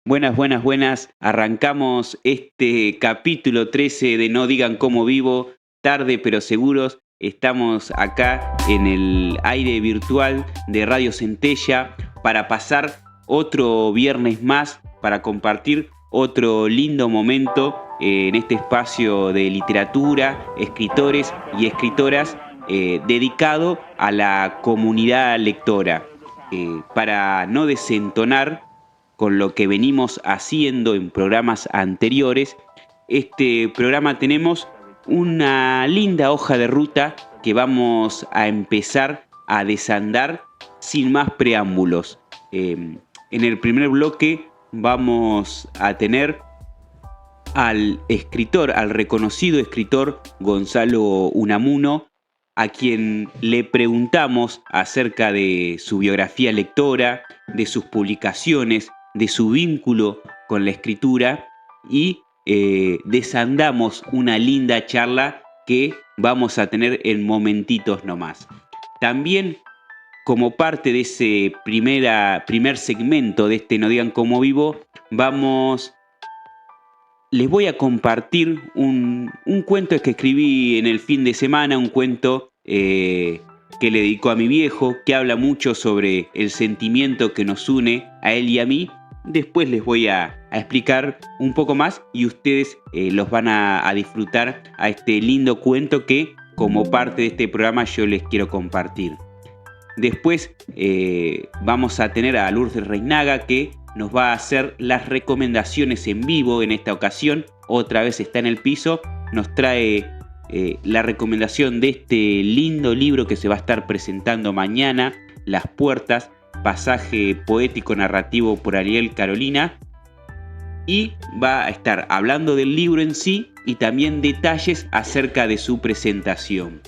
Buenas, buenas, buenas. Arrancamos este capítulo 13 de No digan cómo vivo, tarde pero seguros. Estamos acá en el aire virtual de Radio Centella para pasar otro viernes más, para compartir otro lindo momento en este espacio de literatura, escritores y escritoras dedicado a la comunidad lectora. Para no desentonar con lo que venimos haciendo en programas anteriores, este programa tenemos una linda hoja de ruta que vamos a empezar a desandar sin más preámbulos. En el primer bloque vamos a tener al escritor, al reconocido escritor Gonzalo Unamuno, a quien le preguntamos acerca de su biografía lectora, de sus publicaciones, de su vínculo con la escritura y desandamos una linda charla que vamos a tener en momentitos nomás. También, como parte de ese primer segmento de este No digan cómo vivo, les voy a compartir un cuento que escribí en el fin de semana, un cuento que le dedico a mi viejo, que habla mucho sobre el sentimiento que nos une a él y a mí. Después les voy a explicar un poco más y ustedes los van a disfrutar a este lindo cuento que, como parte de este programa, yo les quiero compartir. Después vamos a tener a Lourdes Reinaga, que nos va a hacer las recomendaciones en vivo en esta ocasión. Otra vez está en el piso, nos trae la recomendación de este lindo libro que se va a estar presentando mañana, Las Puertas, pasaje poético narrativo por Ariel Carolina. Y va a estar hablando del libro en sí y también detalles acerca de su presentación.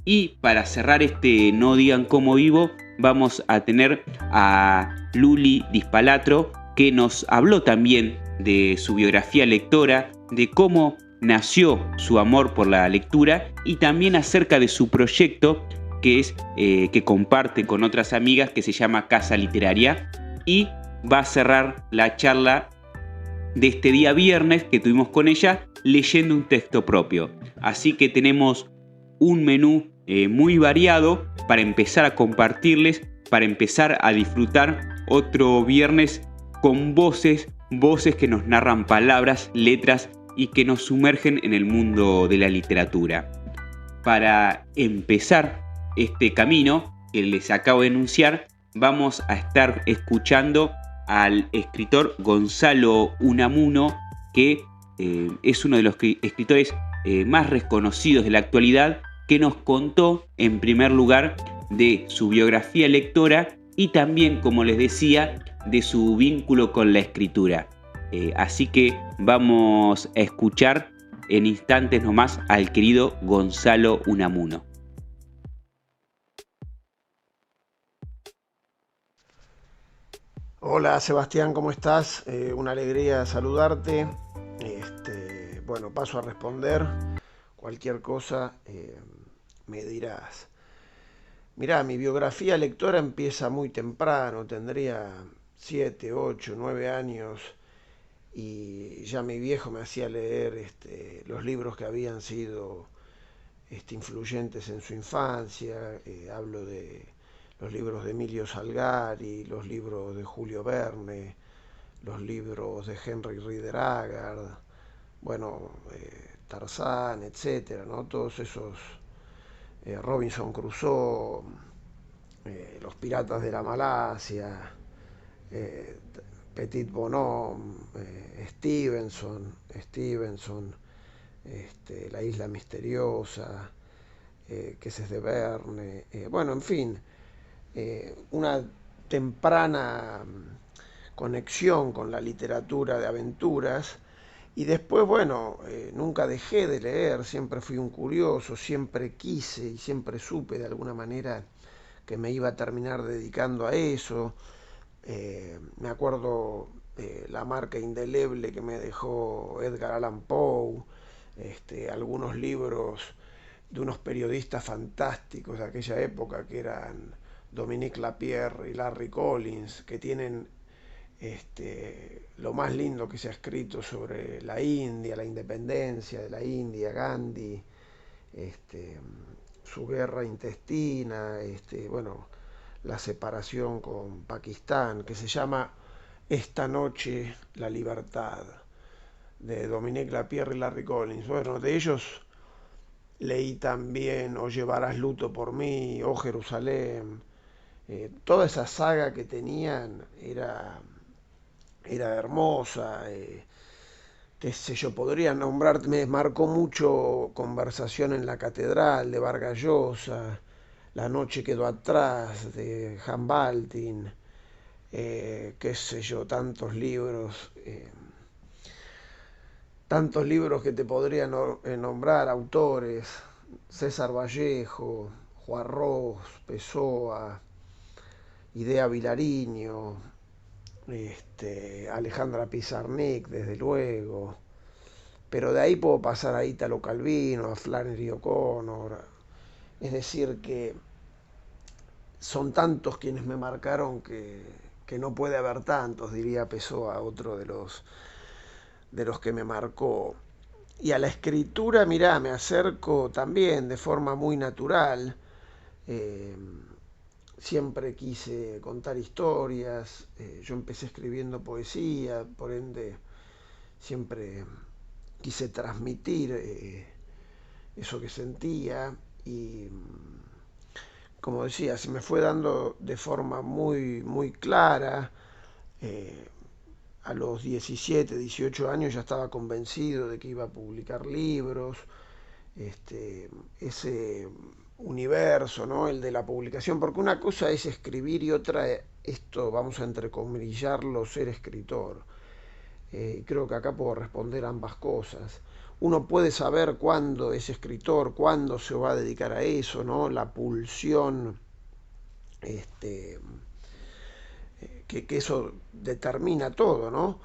Y para cerrar este No digan cómo vivo, vamos a tener a Luli Dispalatro, que nos habló también de su biografía lectora, de cómo nació su amor por la lectura y también acerca de su proyecto que comparte con otras amigas, que se llama Casa Literaria, y va a cerrar la charla de este día viernes que tuvimos con ella leyendo un texto propio. Así que tenemos un menú muy variado para empezar a compartirles, para empezar a disfrutar otro viernes con voces que nos narran palabras, letras y que nos sumergen en el mundo de la literatura. Para empezar este camino que les acabo de enunciar, vamos a estar escuchando al escritor Gonzalo Unamuno, que es uno de los escritores más reconocidos de la actualidad, que nos contó en primer lugar de su biografía lectora y también, como les decía, de su vínculo con la escritura. Así que vamos a escuchar en instantes nomás al querido Gonzalo Unamuno. Hola Sebastián, ¿cómo estás? Una alegría saludarte. Bueno, paso a responder. Cualquier cosa me dirás. Mirá, mi biografía lectora empieza muy temprano, tendría 7, 8, 9 años y ya mi viejo me hacía leer los libros que habían sido influyentes en su infancia. Hablo de los libros de Emilio Salgari, los libros de Julio Verne, los libros de Henry Rider Haggard, bueno, Tarzán, etcétera, ¿no? Todos esos, Robinson Crusoe, Los Piratas de la Malasia, eh, Petit Bonhomme, Stevenson, La Isla Misteriosa, que es de Verne, bueno, en fin, una temprana conexión con la literatura de aventuras. Y después, bueno, nunca dejé de leer, siempre fui un curioso, siempre quise y siempre supe de alguna manera que me iba a terminar dedicando a eso. Me acuerdo la marca indeleble que me dejó Edgar Allan Poe, algunos libros de unos periodistas fantásticos de aquella época que eran Dominique Lapierre y Larry Collins, que tienen lo más lindo que se ha escrito sobre la India, la independencia de la India, Gandhi, este, su guerra intestina, bueno, la separación con Pakistán, que se llama Esta noche la libertad, de Dominique Lapierre y Larry Collins. Bueno, de ellos leí también O llevarás luto por mí, O Jerusalén. Toda esa saga que tenían era hermosa. Qué sé yo, podría nombrar, me marcó mucho Conversación en la Catedral de Vargas Llosa, La noche quedó atrás de Han Baltin, qué sé yo, tantos libros que te podría nombrar, autores, César Vallejo, Juarros, Pessoa, Idea Vilariño, Alejandra Pizarnik, desde luego. Pero de ahí puedo pasar a Italo Calvino, a Flannery O'Connor. Es decir, que son tantos quienes me marcaron que no puede haber tantos, diría Pessoa, otro de los que me marcó. Y a la escritura, mirá, me acerco también de forma muy natural. Eh, Siempre quise contar historias. Yo empecé escribiendo poesía, por ende siempre quise transmitir eso que sentía y como decía, se me fue dando de forma muy, muy clara. Eh, a los 17, 18 años ya estaba convencido de que iba a publicar libros. Ese universo, ¿no? El de la publicación, porque una cosa es escribir y otra esto, vamos a entrecomillarlo, ser escritor. Creo que acá puedo responder ambas cosas. Uno puede saber cuándo es escritor, cuándo se va a dedicar a eso, ¿no? La pulsión, este, que eso determina todo, ¿no?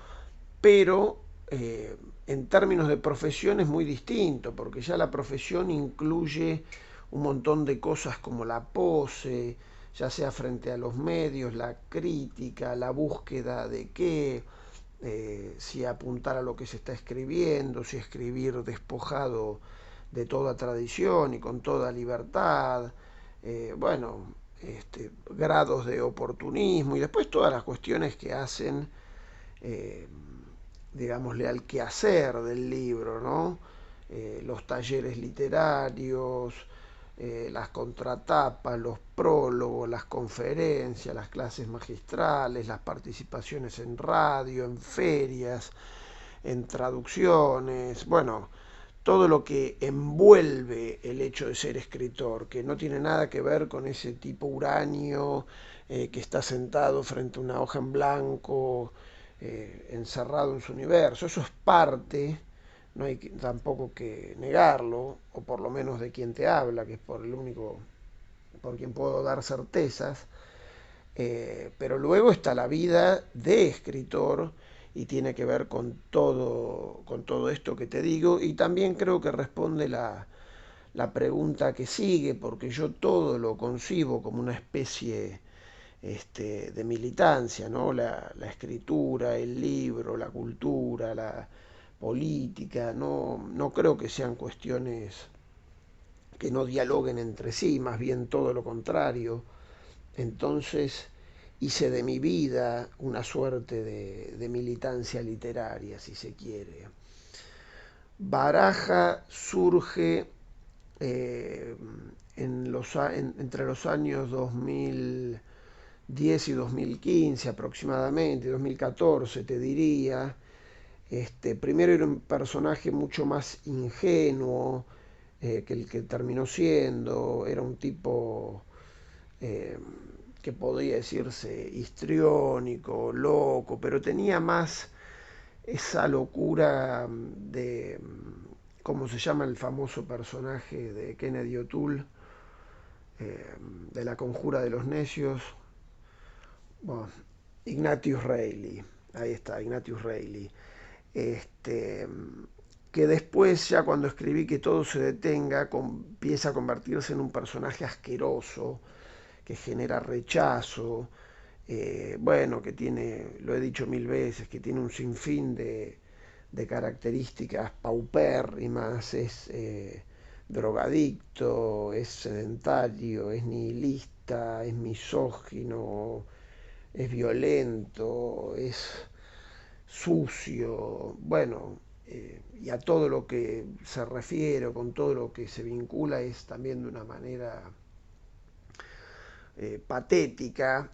Pero en términos de profesión es muy distinto, porque ya la profesión incluye un montón de cosas como la pose, ya sea frente a los medios, la crítica, la búsqueda de qué, si apuntar a lo que se está escribiendo, si escribir despojado de toda tradición y con toda libertad, bueno, grados de oportunismo y después todas las cuestiones que hacen, eh, digámosle, al quehacer del libro, ¿no? Los talleres literarios, las contratapas, los prólogos, las conferencias, las clases magistrales, las participaciones en radio, en ferias, en traducciones, bueno, todo lo que envuelve el hecho de ser escritor, que no tiene nada que ver con ese tipo uranio que está sentado frente a una hoja en blanco, encerrado en su universo. Eso es parte, no hay tampoco que negarlo, o por lo menos de quien te habla, que es por el único por quien puedo dar certezas, pero luego está la vida de escritor y tiene que ver con todo esto que te digo y también creo que responde la pregunta que sigue, porque yo todo lo concibo como una especie de militancia, ¿no? La escritura, el libro, la cultura, la política, no creo que sean cuestiones que no dialoguen entre sí, más bien todo lo contrario. Entonces hice de mi vida una suerte de militancia literaria, si se quiere. Baraja surge eh, entre los años 2010 y 2015 aproximadamente, 2014 te diría. Primero era un personaje mucho más ingenuo que el que terminó siendo, era un tipo eh, que podría decirse histriónico, loco, pero tenía más esa locura de, ¿cómo se llama el famoso personaje de Kennedy O'Toole? De la conjura de los necios. Bueno, Ignatius Reilly, ahí está, Ignatius Reilly. Este, que después, ya cuando escribí Que todo se detenga, empieza a convertirse en un personaje asqueroso, que genera rechazo, bueno, que tiene, lo he dicho mil veces, que tiene un sinfín de características paupérrimas, es drogadicto, es sedentario, es nihilista, es misógino, es violento, es sucio, bueno, y a todo lo que se refiere, con todo lo que se vincula, es también de una manera patética,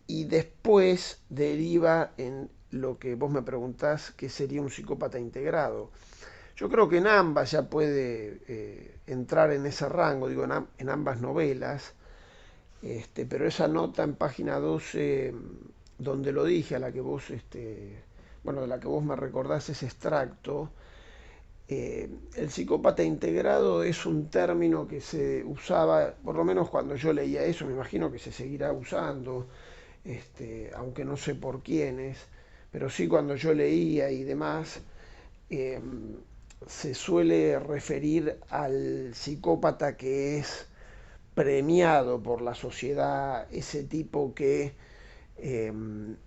y después deriva en lo que vos me preguntás, que sería un psicópata integrado. Yo creo que en ambas ya puede entrar en ese rango, digo, en ambas novelas, pero esa nota en página 12, donde lo dije, a la que vos, bueno, de la que vos me recordás ese extracto, el psicópata integrado es un término que se usaba, por lo menos cuando yo leía eso, me imagino que se seguirá usando, aunque no sé por quiénes, pero sí cuando yo leía y demás, eh, se suele referir al psicópata que es premiado por la sociedad, ese tipo que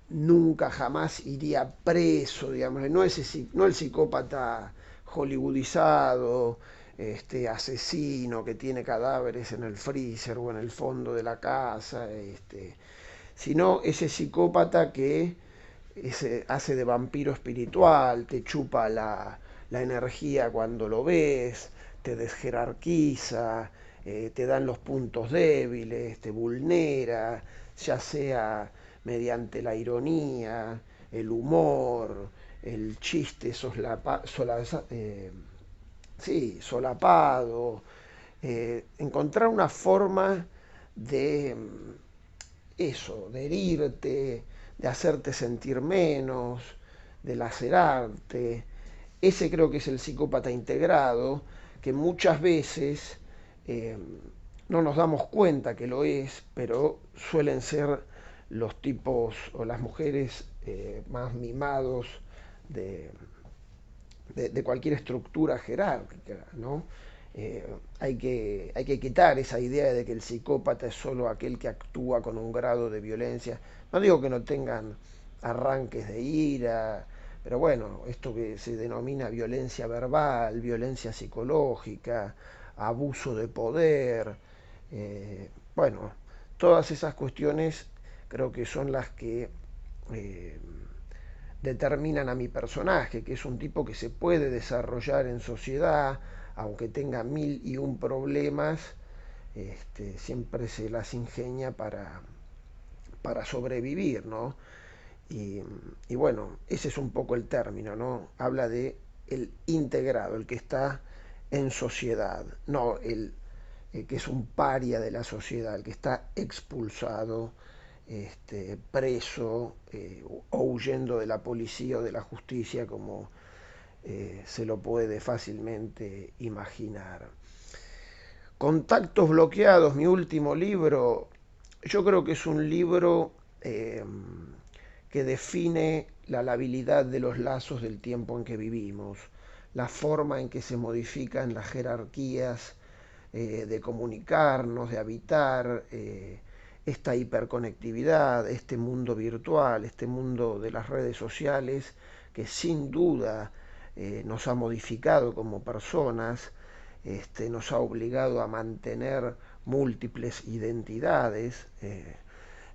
nunca jamás iría preso, digamos, no el psicópata hollywoodizado, asesino que tiene cadáveres en el freezer o en el fondo de la casa, sino ese psicópata que hace de vampiro espiritual, te chupa la energía cuando lo ves, te desjerarquiza, te dan los puntos débiles, te vulnera, ya sea mediante la ironía, el humor, el chiste sí, solapado, encontrar una forma de eso, de herirte, de hacerte sentir menos, de lacerarte. Ese creo que es el psicópata integrado, que muchas veces eh, no nos damos cuenta que lo es, pero suelen ser los tipos o las mujeres más mimados de, de cualquier estructura jerárquica, ¿no? Eh, hay que quitar esa idea de que el psicópata es solo aquel que actúa con un grado de violencia. No digo que no tengan arranques de ira, pero bueno, esto que se denomina violencia verbal, violencia psicológica, abuso de poder, bueno, todas esas cuestiones creo que son las que eh, determinan a mi personaje, que es un tipo que se puede desarrollar en sociedad, aunque tenga mil y un problemas, siempre se las ingenia para sobrevivir, ¿no? Y, y, bueno, ese es un poco el término, ¿no? Habla de el integrado, el que está en sociedad, no el que es un paria de la sociedad, el que está expulsado, preso o huyendo de la policía o de la justicia, como se lo puede fácilmente imaginar. Contactos bloqueados, mi último libro, yo creo que es un libro que define la labilidad de los lazos del tiempo en que vivimos, la forma en que se modifican las jerarquías de comunicarnos, de habitar esta hiperconectividad, este mundo virtual, este mundo de las redes sociales, que sin duda nos ha modificado como personas, nos ha obligado a mantener múltiples identidades.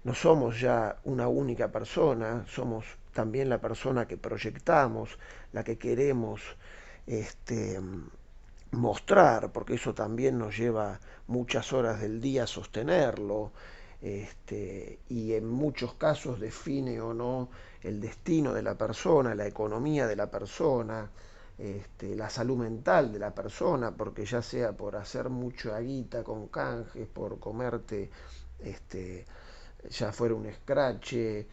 No somos ya una única persona, somos también la persona que proyectamos, la que queremos este, mostrar, porque eso también nos lleva muchas horas del día sostenerlo, y en muchos casos define o no el destino de la persona, la economía de la persona, la salud mental de la persona, porque ya sea por hacer mucha guita con canjes, por comerte, ya fuera un escrache,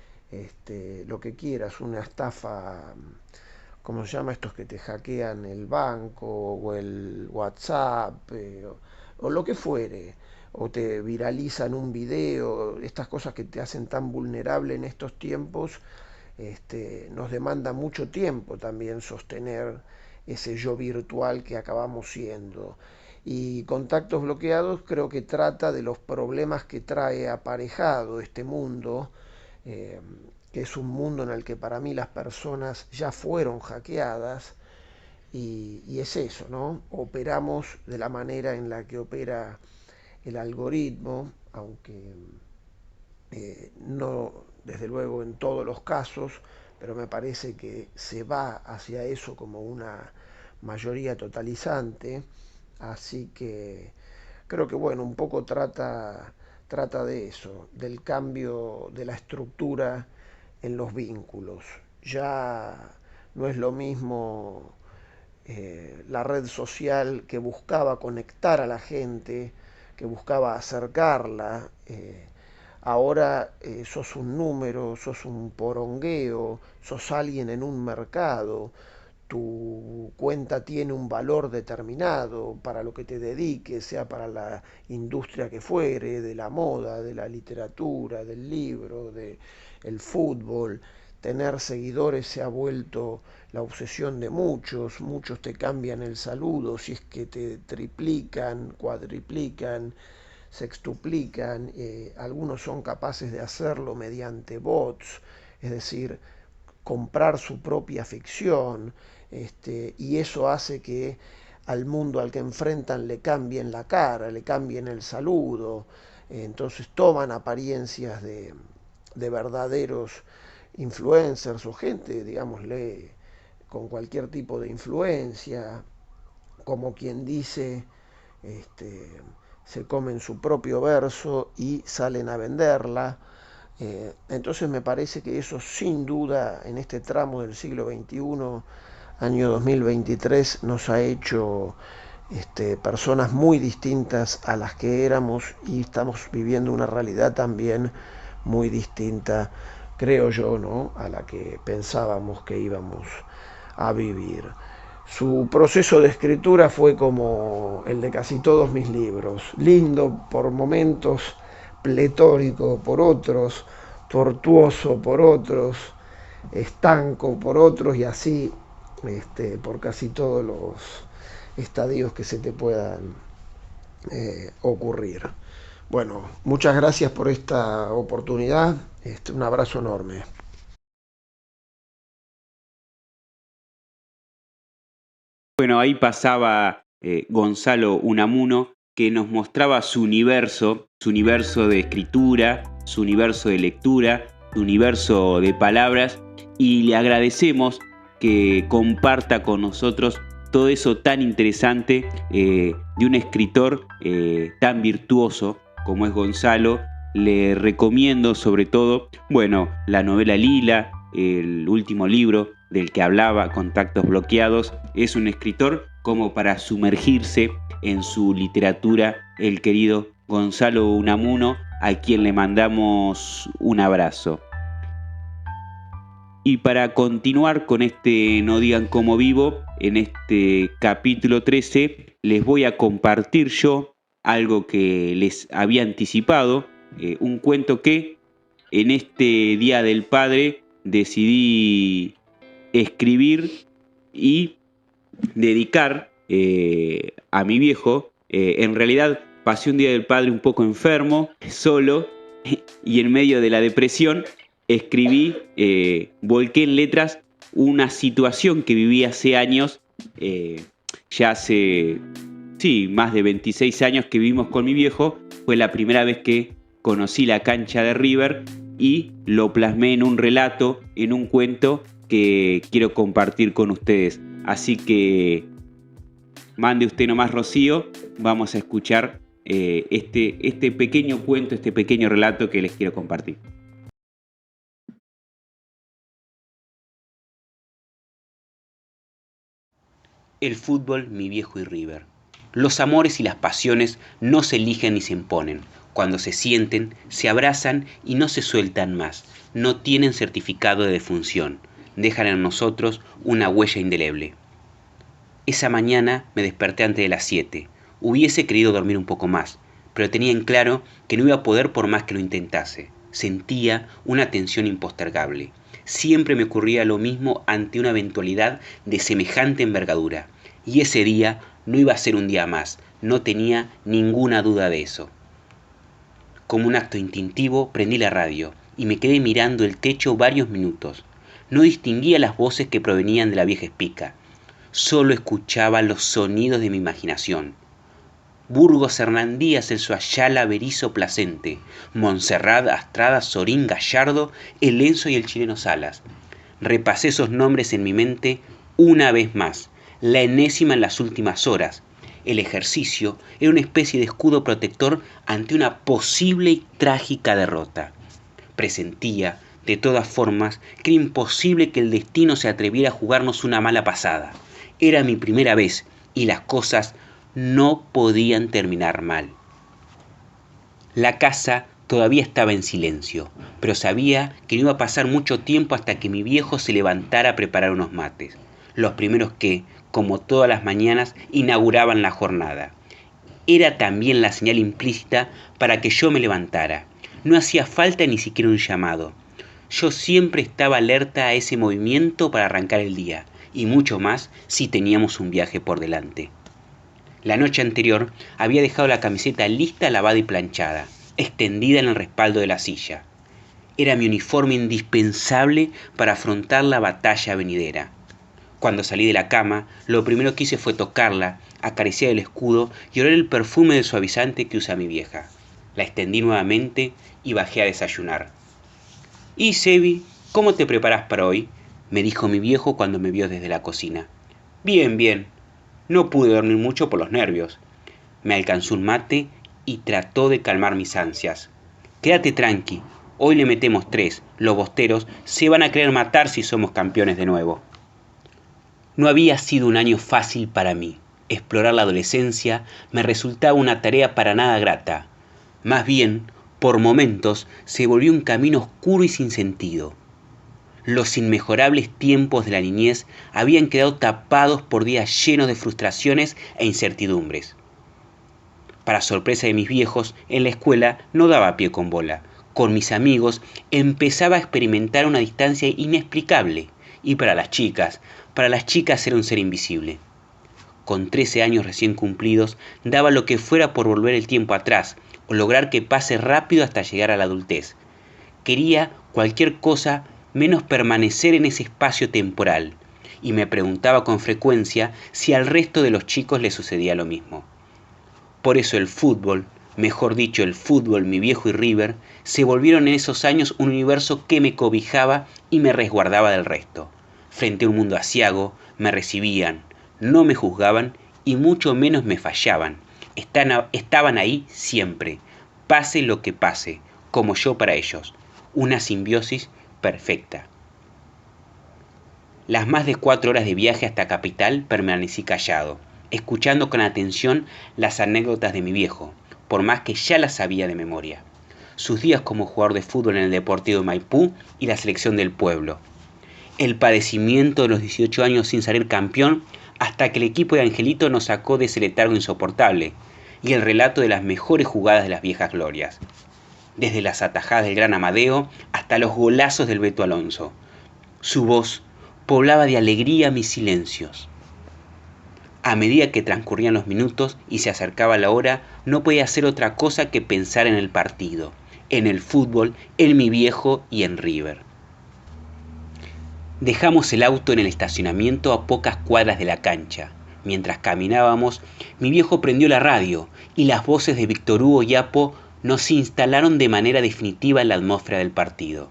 lo que quieras, una estafa, ¿cómo se llama? Estos que te hackean el banco o el WhatsApp, o lo que fuere, o te viralizan un video, estas cosas que te hacen tan vulnerable en estos tiempos, nos demanda mucho tiempo también sostener ese yo virtual que acabamos siendo. Y Contactos Bloqueados creo que trata de los problemas que trae aparejado este mundo, eh, que es un mundo en el que para mí las personas ya fueron hackeadas y es eso, ¿no? Operamos de la manera en la que opera el algoritmo, aunque no desde luego en todos los casos, pero me parece que se va hacia eso como una mayoría totalizante, así que creo que bueno, un poco trata de eso, del cambio de la estructura en los vínculos. Ya no es lo mismo la red social que buscaba conectar a la gente, que buscaba acercarla. Ahora sos un número, sos un porongueo, sos alguien en un mercado, tu cuenta tiene un valor determinado para lo que te dediques, sea para la industria que fuere, de la moda, de la literatura, del libro, del fútbol. Tener seguidores se ha vuelto la obsesión de muchos, muchos te cambian el saludo, si es que te triplican, cuadriplican, sextuplican, algunos son capaces de hacerlo mediante bots, es decir, comprar su propia ficción, y eso hace que al mundo al que enfrentan le cambien la cara, le cambien el saludo, entonces toman apariencias de verdaderos influencers o gente, digámosle, con cualquier tipo de influencia, como quien dice, este, se comen su propio verso y salen a venderla. Entonces me parece que eso sin duda en este tramo del siglo XXI, año 2023, nos ha hecho personas muy distintas a las que éramos y estamos viviendo una realidad también muy distinta, creo yo, ¿no?, a la que pensábamos que íbamos a vivir. Su proceso de escritura fue como el de casi todos mis libros, lindo por momentos, pletórico por otros, tortuoso por otros, estanco por otros y así por casi todos los estadios que se te puedan ocurrir. Bueno, muchas gracias por esta oportunidad, un abrazo enorme. Bueno, ahí pasaba Gonzalo Unamuno, que nos mostraba su universo de escritura, su universo de lectura, su universo de palabras, y le agradecemos que comparta con nosotros todo eso tan interesante de un escritor tan virtuoso como es Gonzalo. Le recomiendo sobre todo, bueno, la novela Lila, el último libro del que hablaba, Contactos Bloqueados. Es un escritor como para sumergirse en su literatura, el querido Gonzalo Unamuno, a quien le mandamos un abrazo. Y para continuar con este No digan cómo vivo, en este capítulo 13 les voy a compartir yo algo que les había anticipado, un cuento que en este Día del Padre decidí escribir y dedicar a mi viejo. En realidad pasé un Día del Padre un poco enfermo, solo, y en medio de la depresión escribí, volqué en letras una situación que viví hace años, ya hace, sí, más de 26 años que vivimos con mi viejo. Fue la primera vez que conocí la cancha de River y lo plasmé en un relato, en un cuento que quiero compartir con ustedes. Así que mande usted nomás, Rocío, vamos a escuchar este pequeño cuento, este pequeño relato que les quiero compartir. El fútbol, mi viejo y River. Los amores y las pasiones no se eligen ni se imponen. Cuando se sienten, se abrazan y no se sueltan más. No tienen certificado de defunción. Dejan en nosotros una huella indeleble. Esa mañana me desperté antes de las 7. Hubiese querido dormir un poco más, pero tenía en claro que no iba a poder por más que lo intentase. Sentía una tensión impostergable. Siempre me ocurría lo mismo ante una eventualidad de semejante envergadura. Y ese día no iba a ser un día más, no tenía ninguna duda de eso. Como un acto instintivo, prendí la radio y me quedé mirando el techo varios minutos. No distinguía las voces que provenían de la vieja espica. Solo escuchaba los sonidos de mi imaginación. Burgos Hernán Díaz, el Ayala Berizo Placente, Montserrat Astrada Sorín Gallardo, el Enzo y el chileno Salas. Repasé esos nombres en mi mente una vez más, la enésima en las últimas horas. El ejercicio era una especie de escudo protector ante una posible y trágica derrota. Presentía, de todas formas, que era imposible que el destino se atreviera a jugarnos una mala pasada. Era mi primera vez y las cosas no podían terminar mal. La casa todavía estaba en silencio, pero sabía que no iba a pasar mucho tiempo hasta que mi viejo se levantara a preparar unos mates, los primeros que, como todas las mañanas, inauguraban la jornada. Era también la señal implícita para que yo me levantara. No hacía falta ni siquiera un llamado. Yo siempre estaba alerta a ese movimiento para arrancar el día, y mucho más si teníamos un viaje por delante. La noche anterior había dejado la camiseta lista, lavada y planchada, extendida en el respaldo de la silla. Era mi uniforme indispensable para afrontar la batalla venidera. Cuando salí de la cama, lo primero que hice fue tocarla, acariciar el escudo y oler el perfume del suavizante que usa mi vieja. La extendí nuevamente y bajé a desayunar. «¿Y, Sebi, cómo te preparas para hoy?», me dijo mi viejo cuando me vio desde la cocina. «Bien, bien. No pude dormir mucho por los nervios». Me alcanzó un mate y trató de calmar mis ansias. «Quédate tranqui, hoy le metemos 3. Los bosteros se van a querer matar si somos campeones de nuevo». No había sido un año fácil para mí. Explorar la adolescencia me resultaba una tarea para nada grata. Más bien, por momentos, se volvió un camino oscuro y sin sentido. Los inmejorables tiempos de la niñez habían quedado tapados por días llenos de frustraciones e incertidumbres. Para sorpresa de mis viejos, en la escuela no daba pie con bola. Con mis amigos empezaba a experimentar una distancia inexplicable. Y para las chicas era un ser invisible. Con 13 años recién cumplidos, daba lo que fuera por volver el tiempo atrás o lograr que pase rápido hasta llegar a la adultez. Quería cualquier cosa menos permanecer en ese espacio temporal, y me preguntaba con frecuencia si al resto de los chicos les sucedía lo mismo. Por eso el fútbol, mejor dicho el fútbol, mi viejo y River, se volvieron en esos años un universo que me cobijaba y me resguardaba del resto. Frente a un mundo aciago, me recibían, no me juzgaban y mucho menos me fallaban. Estaban ahí siempre, pase lo que pase, como yo para ellos. Una simbiosis perfecta. Las más de 4 horas de viaje hasta Capital permanecí callado, escuchando con atención las anécdotas de mi viejo, por más que ya las sabía de memoria. Sus días como jugador de fútbol en el Deportivo de Maipú y la selección del pueblo. El padecimiento de los 18 años sin salir campeón hasta que el equipo de Angelito nos sacó de ese letargo insoportable, y el relato de las mejores jugadas de las viejas glorias. Desde las atajadas del gran Amadeo hasta los golazos del Beto Alonso. Su voz poblaba de alegría mis silencios. A medida que transcurrían los minutos y se acercaba la hora, no podía hacer otra cosa que pensar en el partido, en el fútbol, en mi viejo y en River. Dejamos el auto en el estacionamiento a pocas cuadras de la cancha. Mientras caminábamos, mi viejo prendió la radio y las voces de Víctor Hugo y Apo nos instalaron de manera definitiva en la atmósfera del partido.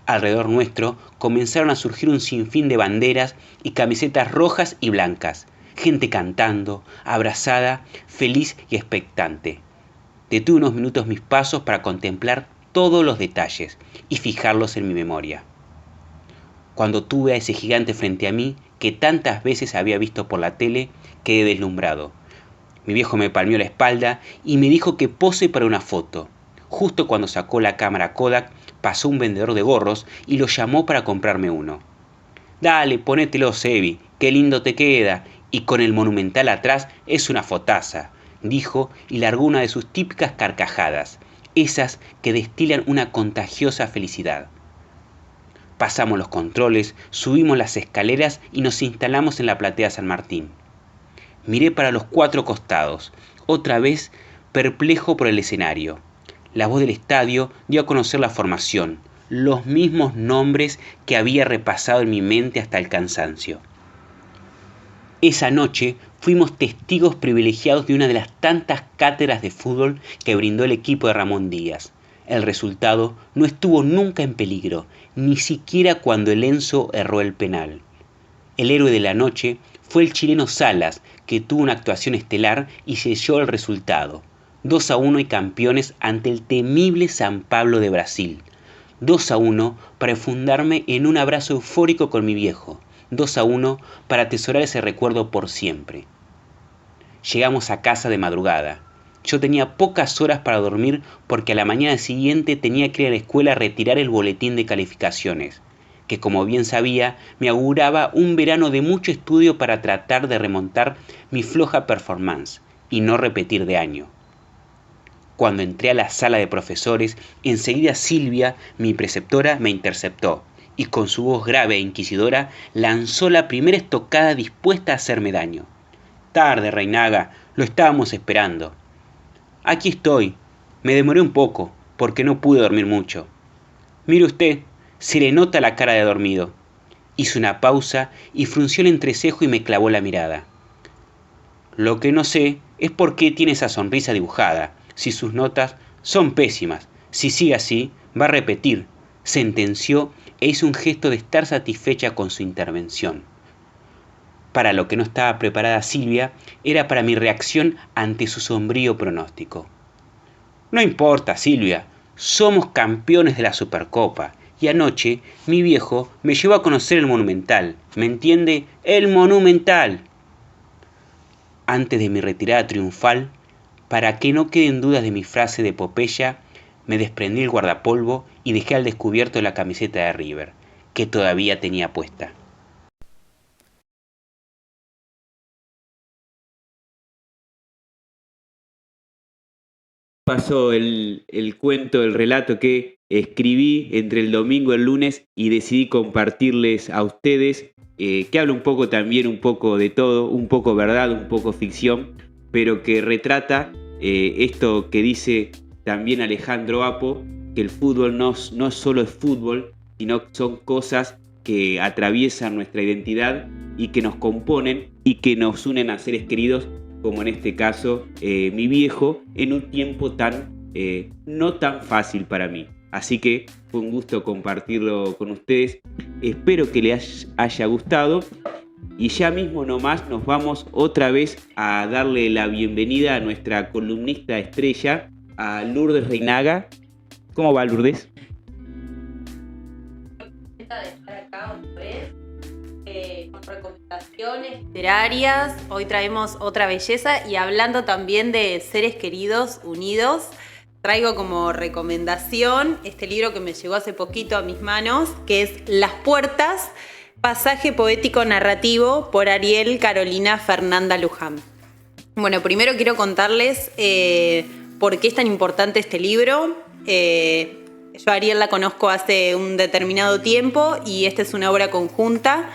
Alrededor nuestro comenzaron a surgir un sinfín de banderas y camisetas rojas y blancas, gente cantando, abrazada, feliz y expectante. Detuve unos minutos mis pasos para contemplar todos los detalles y fijarlos en mi memoria. Cuando tuve a ese gigante frente a mí, que tantas veces había visto por la tele, quedé deslumbrado. Mi viejo me palmeó la espalda y me dijo que pose para una foto. Justo cuando sacó la cámara Kodak, pasó un vendedor de gorros y lo llamó para comprarme uno. «Dale, ponételo, Sebi, qué lindo te queda, y con el Monumental atrás es una fotaza», dijo y largó una de sus típicas carcajadas, esas que destilan una contagiosa felicidad. Pasamos los controles, subimos las escaleras y nos instalamos en la platea San Martín. Miré para los 4 costados, otra vez perplejo por el escenario. La voz del estadio dio a conocer la formación, los mismos nombres que había repasado en mi mente hasta el cansancio. Esa noche fuimos testigos privilegiados de una de las tantas cátedras de fútbol que brindó el equipo de Ramón Díaz. El resultado no estuvo nunca en peligro, ni siquiera cuando el Enzo erró el penal. El héroe de la noche fue el chileno Salas, que tuvo una actuación estelar y selló el resultado. 2-1 y campeones ante el temible San Pablo de Brasil. 2-1 para fundarme en un abrazo eufórico con mi viejo. 2-1 para atesorar ese recuerdo por siempre. Llegamos a casa de madrugada. Yo tenía pocas horas para dormir porque a la mañana siguiente tenía que ir a la escuela a retirar el boletín de calificaciones, que como bien sabía me auguraba un verano de mucho estudio para tratar de remontar mi floja performance y no repetir de año. Cuando entré a la sala de profesores, enseguida Silvia, mi preceptora, me interceptó y con su voz grave e inquisidora lanzó la primera estocada dispuesta a hacerme daño. Tarde, Reinaga, lo estábamos esperando. Aquí estoy. Me demoré un poco, porque no pude dormir mucho. Mire usted, se le nota la cara de dormido. Hizo una pausa y frunció el entrecejo y me clavó la mirada. Lo que no sé es por qué tiene esa sonrisa dibujada, si sus notas son pésimas. Si sigue así, va a repetir, sentenció e hizo un gesto de estar satisfecha con su intervención. Para lo que no estaba preparada Silvia era para mi reacción ante su sombrío pronóstico. No importa, Silvia, somos campeones de la Supercopa y anoche mi viejo me llevó a conocer el Monumental. ¿Me entiende? ¡El Monumental! Antes de mi retirada triunfal, para que no queden dudas de mi frase de epopeya, me desprendí el guardapolvo y dejé al descubierto la camiseta de River, que todavía tenía puesta. Pasó el cuento, el relato que escribí entre el domingo y el lunes y decidí compartirles a ustedes, que habla un poco también, un poco de todo, un poco verdad, un poco ficción, pero que retrata esto que dice también Alejandro Apo, que el fútbol no solo es fútbol, sino son cosas que atraviesan nuestra identidad y que nos componen y que nos unen a seres queridos, como en este caso mi viejo, en un tiempo no tan fácil para mí. Así que fue un gusto compartirlo con ustedes. Espero que les haya gustado. Y ya mismo nomás nos vamos otra vez a darle la bienvenida a nuestra columnista estrella, a Lourdes Reinaga. ¿Cómo va, Lourdes? De estar acá otra vez, con recomendaciones literarias. Hoy traemos otra belleza y hablando también de seres queridos unidos, traigo como recomendación este libro que me llegó hace poquito a mis manos, que es Las Puertas, pasaje poético narrativo por Ariel Carolina Fernanda Luján. Bueno, primero quiero contarles por qué es tan importante este libro. Yo a Ariel la conozco hace un determinado tiempo y esta es una obra conjunta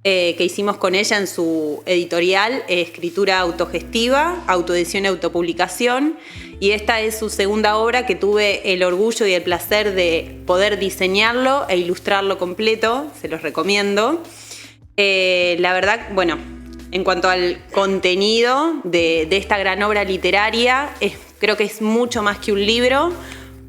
que hicimos con ella en su editorial, Escritura Autogestiva, Autoedición y Autopublicación. Y esta es su segunda obra que tuve el orgullo y el placer de poder diseñarlo e ilustrarlo completo, se los recomiendo. La verdad, bueno, en cuanto al contenido de esta gran obra literaria, creo que es mucho más que un libro,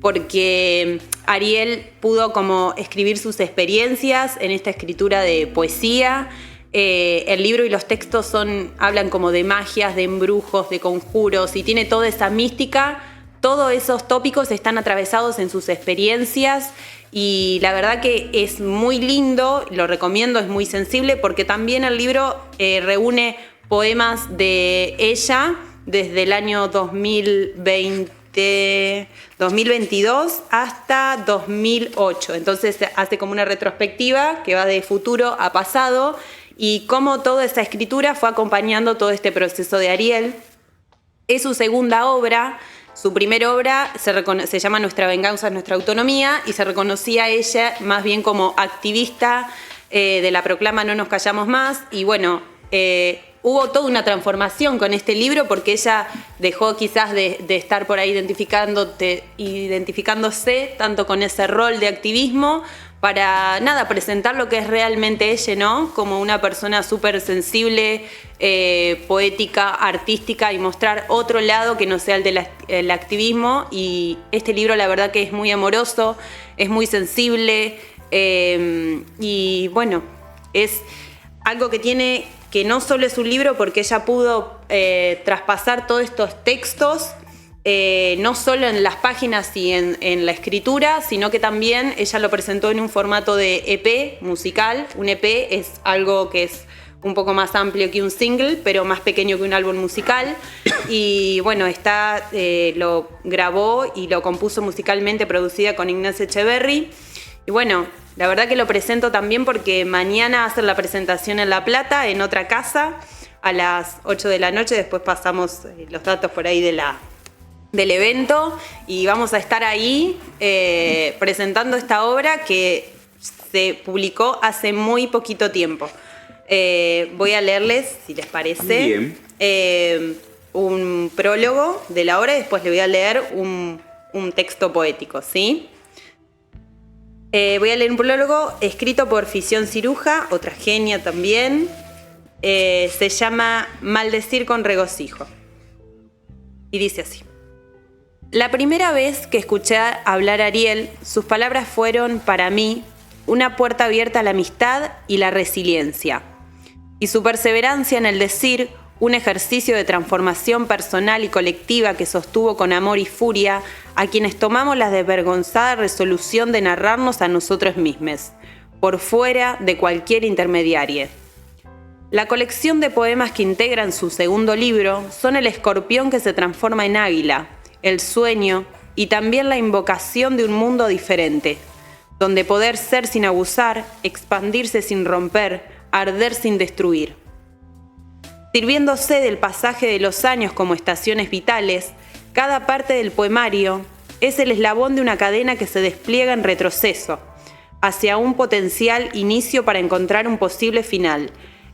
porque Ariel pudo como escribir sus experiencias en esta escritura de poesía. El libro y los textos hablan como de magias, de embrujos, de conjuros, y tiene toda esa mística. Todos esos tópicos están atravesados en sus experiencias y la verdad que es muy lindo, lo recomiendo, es muy sensible porque también el libro reúne poemas de ella desde el año 2022 hasta 2008. Entonces hace como una retrospectiva que va de futuro a pasado y cómo toda esa escritura fue acompañando todo este proceso de Ariel. Es su segunda obra. Su primera obra se llama Nuestra venganza es nuestra autonomía y se reconocía a ella más bien como activista de la proclama No nos callamos más. Y bueno, hubo toda una transformación con este libro porque ella dejó quizás de estar por ahí identificándose tanto con ese rol de activismo para presentar lo que es realmente ella, ¿no? Como una persona súper sensible, poética, artística y mostrar otro lado que no sea el del activismo. Y este libro la verdad que es muy amoroso, es muy sensible y bueno, es algo que tiene que no solo es un libro porque ella pudo traspasar todos estos textos no solo en las páginas y en la escritura, sino que también ella lo presentó en un formato de EP musical. Un EP es algo que es un poco más amplio que un single, pero más pequeño que un álbum musical. Y bueno, lo grabó y lo compuso musicalmente, producida con Ignacio Echeverry. Y bueno, la verdad que lo presento también porque mañana hacen la presentación en La Plata, en otra casa, a las 8 de la noche. Después pasamos los datos por ahí del evento y vamos a estar ahí presentando esta obra que se publicó hace muy poquito tiempo. Voy a leerles, si les parece, un prólogo de la obra y después le voy a leer un texto poético, ¿sí? Voy a leer un prólogo escrito por Fisión Ciruja, otra genia también. Se llama Maldecir con regocijo. Y dice así. La primera vez que escuché hablar a Ariel, sus palabras fueron, para mí, una puerta abierta a la amistad y la resiliencia. Y su perseverancia en el decir, un ejercicio de transformación personal y colectiva que sostuvo con amor y furia a quienes tomamos la desvergonzada resolución de narrarnos a nosotros mismos, por fuera de cualquier intermediario. La colección de poemas que integran su segundo libro son el escorpión que se transforma en águila, el sueño y también la invocación de un mundo diferente, donde poder ser sin abusar, expandirse sin romper, arder sin destruir. Sirviéndose del pasaje de los años como estaciones vitales, cada parte del poemario es el eslabón de una cadena que se despliega en retroceso, hacia un potencial inicio para encontrar un posible final,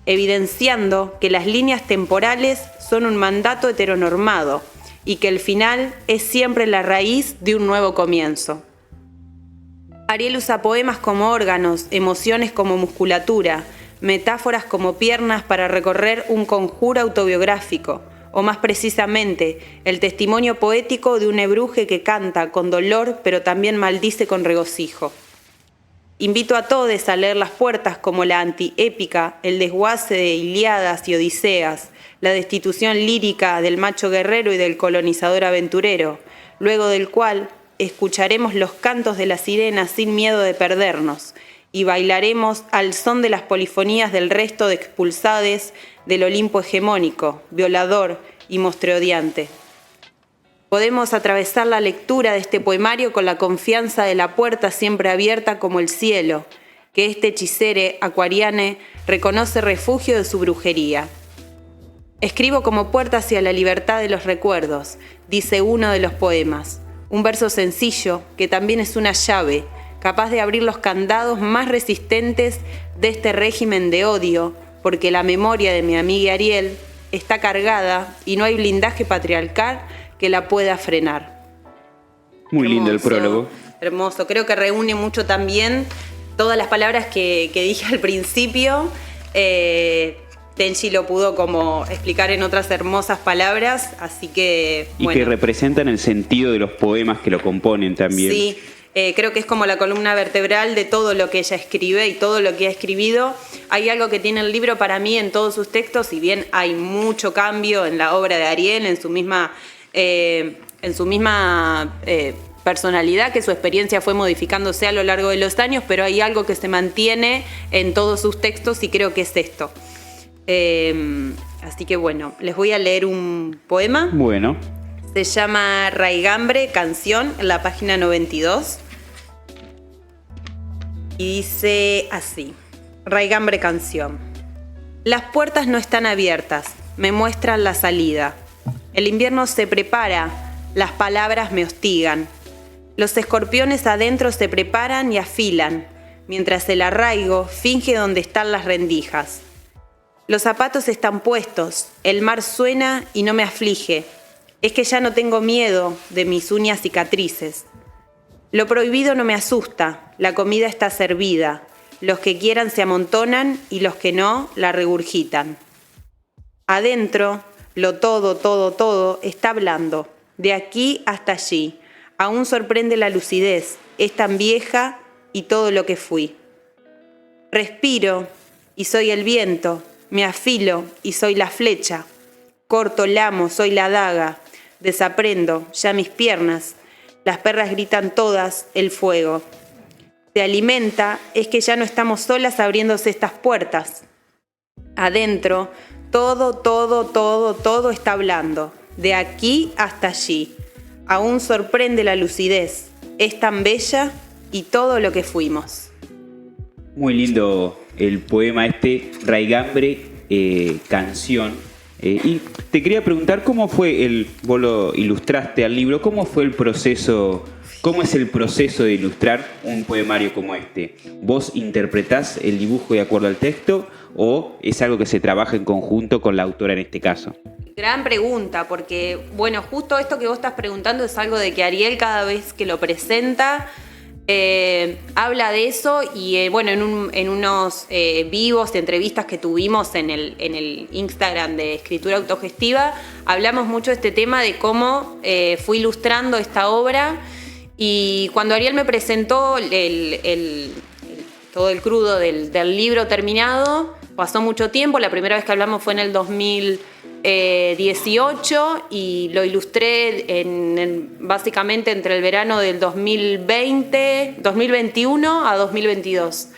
evidenciando que las líneas temporales son un mandato heteronormado, y que el final es siempre la raíz de un nuevo comienzo. Ariel usa poemas como órganos, emociones como musculatura, metáforas como piernas para recorrer un conjuro autobiográfico, o más precisamente, el testimonio poético de un ebruje que canta con dolor pero también maldice con regocijo. Invito a todos a leer Las Puertas como la antiépica, el desguace de Ilíadas y Odiseas, la destitución lírica del macho guerrero y del colonizador aventurero, luego del cual escucharemos los cantos de las sirenas sin miedo de perdernos y bailaremos al son de las polifonías del resto de expulsades del Olimpo hegemónico, violador y mostreodiante. Podemos atravesar la lectura de este poemario con la confianza de la puerta siempre abierta como el cielo, que este hechicere acuariane reconoce refugio de su brujería. Escribo como puerta hacia la libertad de los recuerdos, dice uno de los poemas. Un verso sencillo que también es una llave, capaz de abrir los candados más resistentes de este régimen de odio, porque la memoria de mi amiga Ariel está cargada y no hay blindaje patriarcal que la pueda frenar. Muy lindo el prólogo. Hermoso, creo que reúne mucho también todas las palabras que dije al principio. Tenchi lo pudo como explicar en otras hermosas palabras, así que... Y que representan el sentido de los poemas que lo componen también. Sí, creo que es como la columna vertebral de todo lo que ella escribe y todo lo que ha escribido. Hay algo que tiene el libro para mí en todos sus textos, si bien hay mucho cambio en la obra de Ariel, en su misma personalidad, que su experiencia fue modificándose a lo largo de los años, pero hay algo que se mantiene en todos sus textos y creo que es esto. Así que bueno, les voy a leer un poema. Bueno. Se llama Raigambre, canción, en la página 92. Y dice así: Raigambre, canción. Las puertas no están abiertas, me muestran la salida. El invierno se prepara, las palabras me hostigan. Los escorpiones adentro se preparan y afilan, mientras el arraigo finge donde están las rendijas. Los zapatos están puestos, el mar suena y no me aflige. Es que ya no tengo miedo de mis uñas cicatrices. Lo prohibido no me asusta, la comida está servida. Los que quieran se amontonan y los que no la regurgitan. Adentro, lo todo está hablando, de aquí hasta allí. Aún sorprende la lucidez, es tan vieja y todo lo que fui. Respiro y soy el viento, me afilo y soy la flecha. Corto, lamo, soy la daga, desaprendo ya mis piernas. Las perras gritan todas, el fuego. Se alimenta, es que ya no estamos solas abriéndose estas puertas. Adentro, todo está hablando, de aquí hasta allí. Aún sorprende la lucidez, es tan bella y todo lo que fuimos. Muy lindo el poema Raigambre, canción. Y te quería preguntar cómo fue vos lo ilustraste al libro, cómo fue el proceso, cómo es el proceso de ilustrar un poemario como este. ¿Vos interpretás el dibujo de acuerdo al texto o es algo que se trabaja en conjunto con la autora en este caso? Gran pregunta, porque bueno, justo esto que vos estás preguntando es algo de que Ariel cada vez que lo presenta habla de eso y bueno, en unos vivos, entrevistas que tuvimos en el Instagram de Escritura Autogestiva, hablamos mucho de este tema de cómo fui ilustrando esta obra. Y cuando Ariel me presentó todo el crudo del libro terminado, pasó mucho tiempo. La primera vez que hablamos fue en el 2018 y lo ilustré básicamente entre el verano del 2021 a 2022.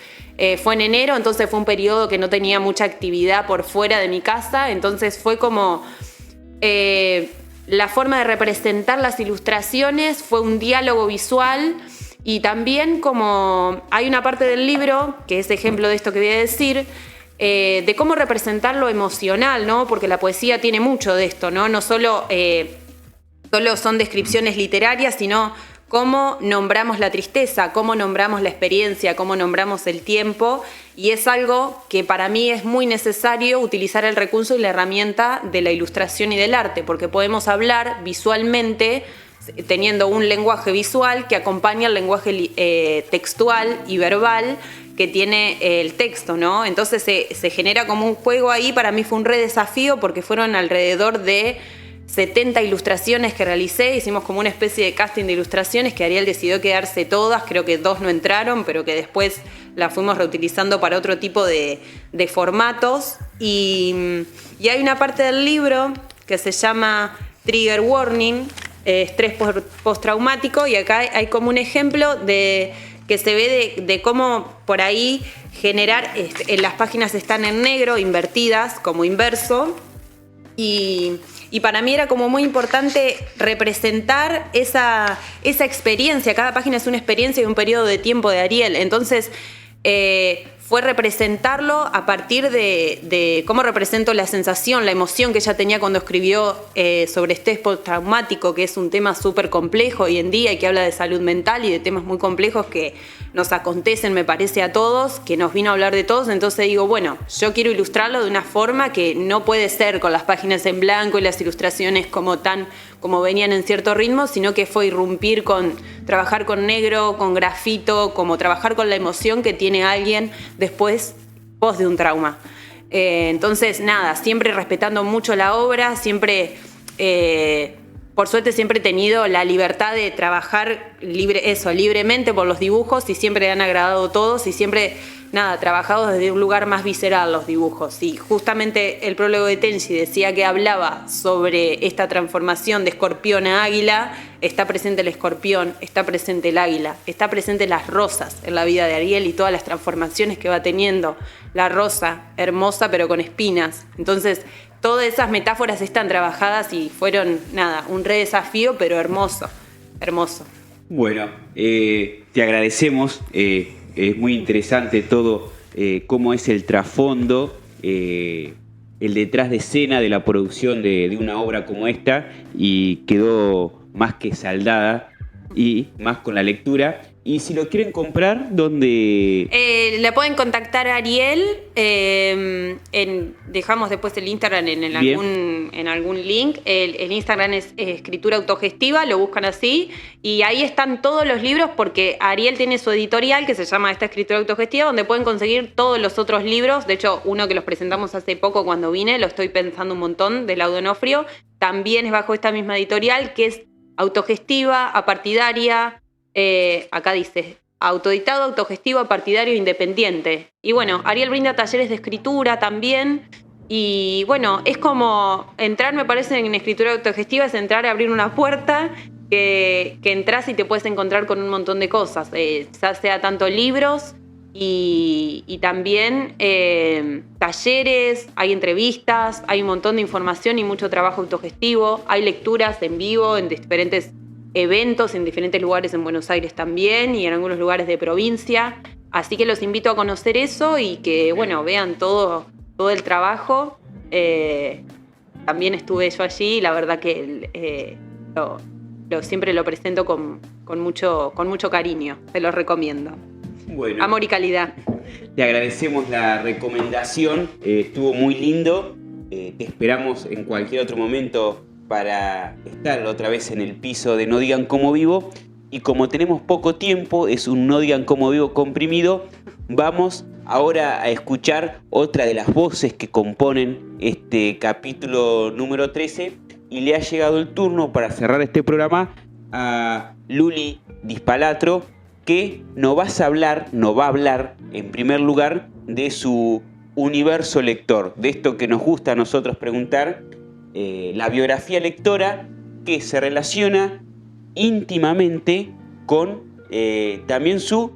Fue en enero, entonces fue un periodo que no tenía mucha actividad por fuera de mi casa, entonces fue como... la forma de representar las ilustraciones fue un diálogo visual y también como hay una parte del libro, que es ejemplo de esto que voy a decir, de cómo representar lo emocional, ¿no? Porque la poesía tiene mucho de esto, ¿no? No solo son descripciones literarias, sino cómo nombramos la tristeza, cómo nombramos la experiencia, cómo nombramos el tiempo, y es algo que para mí es muy necesario utilizar el recurso y la herramienta de la ilustración y del arte, porque podemos hablar visualmente teniendo un lenguaje visual que acompaña el lenguaje textual y verbal que tiene el texto, ¿no? Entonces se genera como un juego ahí. Para mí fue un re desafío porque fueron alrededor de 70 ilustraciones que realicé, hicimos como una especie de casting de ilustraciones que Ariel decidió quedarse todas, creo que 2 no entraron, pero que después las fuimos reutilizando para otro tipo de formatos. Y hay una parte del libro que se llama Trigger Warning, estrés postraumático, y acá hay como un ejemplo de que se ve de cómo por ahí generar, las páginas están en negro, invertidas, como inverso, y para mí era como muy importante representar esa experiencia. Cada página es una experiencia y un periodo de tiempo de Ariel. Entonces fue representarlo a partir de cómo represento la sensación, la emoción que ella tenía cuando escribió sobre estrés postraumático, que es un tema súper complejo hoy en día y que habla de salud mental y de temas muy complejos que nos acontecen, me parece, a todos, que nos vino a hablar de todos. Entonces digo, bueno, yo quiero ilustrarlo de una forma que no puede ser con las páginas en blanco y las ilustraciones como venían en cierto ritmo, sino que fue irrumpir trabajar con negro, con grafito, como trabajar con la emoción que tiene alguien después, post de un trauma. Entonces, nada, siempre respetando mucho la obra, siempre, por suerte siempre he tenido la libertad de trabajar libremente por los dibujos y siempre han agradado todos y siempre, nada, trabajado desde un lugar más visceral los dibujos. Y justamente el prólogo de Tenchi decía que hablaba sobre esta transformación de escorpión a águila. Está presente el escorpión, está presente el águila, está presente las rosas en la vida de Ariel y todas las transformaciones que va teniendo. La rosa, hermosa pero con espinas. Entonces, todas esas metáforas están trabajadas y fueron, nada, un re desafío, pero hermoso, hermoso. Bueno, te agradecemos. Es muy interesante todo cómo es el trasfondo, el detrás de escena de la producción de una obra como esta, y quedó más que saldada y más con la lectura. Y si lo quieren comprar, ¿dónde? Le pueden contactar a Ariel. Dejamos después el Instagram en algún link. El Instagram es Escritura Autogestiva, lo buscan así. Y ahí están todos los libros porque Ariel tiene su editorial que se llama Esta Escritura Autogestiva, donde pueden conseguir todos los otros libros. De hecho, uno que los presentamos hace poco cuando vine, lo estoy pensando un montón, de Laudo Onofrio, también es bajo esta misma editorial, que es autogestiva, apartidaria. Acá dice autodictado, autogestivo, apartidario, independiente. Y bueno, Ariel brinda talleres de escritura también. Y bueno, es como entrar, me parece, en escritura autogestiva, es entrar a abrir una puerta que entras y te puedes encontrar con un montón de cosas, ya sea tanto libros y también talleres, hay entrevistas, hay un montón de información y mucho trabajo autogestivo, hay lecturas en vivo en diferentes eventos en diferentes lugares en Buenos Aires también y en algunos lugares de provincia. Así que los invito a conocer eso y que, bueno, vean todo el trabajo. También estuve yo allí y la verdad que siempre lo presento con mucho cariño. Se los recomiendo. Bueno, amor y calidad. Te agradecemos la recomendación. Estuvo muy lindo. Te esperamos en cualquier otro momento para estar otra vez en el piso de No Digan Cómo Vivo. Y como tenemos poco tiempo, es un No Digan Cómo Vivo comprimido, vamos ahora a escuchar otra de las voces que componen este capítulo número 13 y le ha llegado el turno para cerrar este programa a Luli Dispalatro, que nos va a hablar en primer lugar de su universo lector, de esto que nos gusta a nosotros preguntar, la biografía lectora, que se relaciona íntimamente con también su